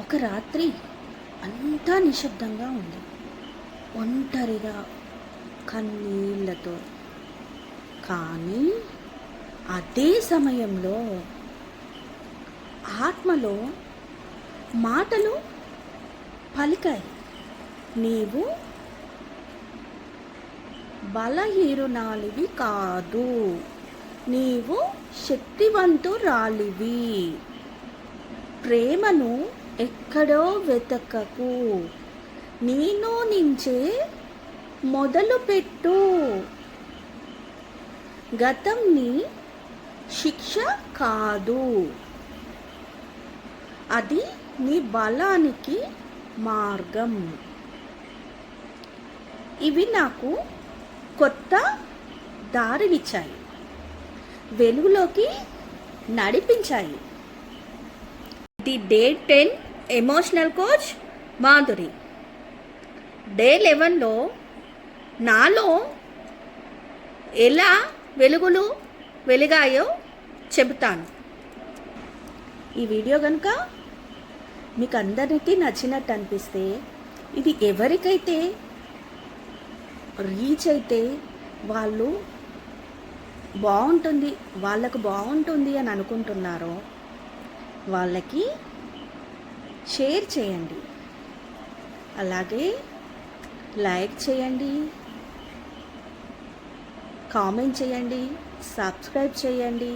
ఒక రాత్రి అంతా నిశ్శబ్దంగా ఉంది. ఒంటరిగా, కన్నీళ్లతో. కానీ అదే సమయంలో ఆత్మలో మాటలు పలికాయి. నీవు బలహీనురాలివి కాదు, నీవు శక్తివంతురాలివి. ప్రేమను ఎక్కడో వెతకకు, నీలో నుంచే మొదలుపెట్టు. గతం నీ శిక్ష కాదు, అది నీ బలానికి మార్గం. ఇవి నాకు కొత్త దారినిచ్చాయి, వెలుగులోకి నడిపించాయి. The day 10 emotional coach Madhuri. Day 11లో నాలో ఎలా వెలుగులు వెలిగాయో చెబుతాను. ఈ వీడియో కనుక మీకు అందరికీ నచ్చినట్టు అనిపిస్తే, ఇది ఎవరికైతే రీచ్ అయితే వాళ్ళు వాళ్ళకు బాగుంటుంది అని అనుకుంటున్నారో వాళ్ళకి షేర్ చేయండి. అలాగే లైక్ చేయండి, కామెంట్ చేయండి, సబ్స్క్రైబ్ చేయండి.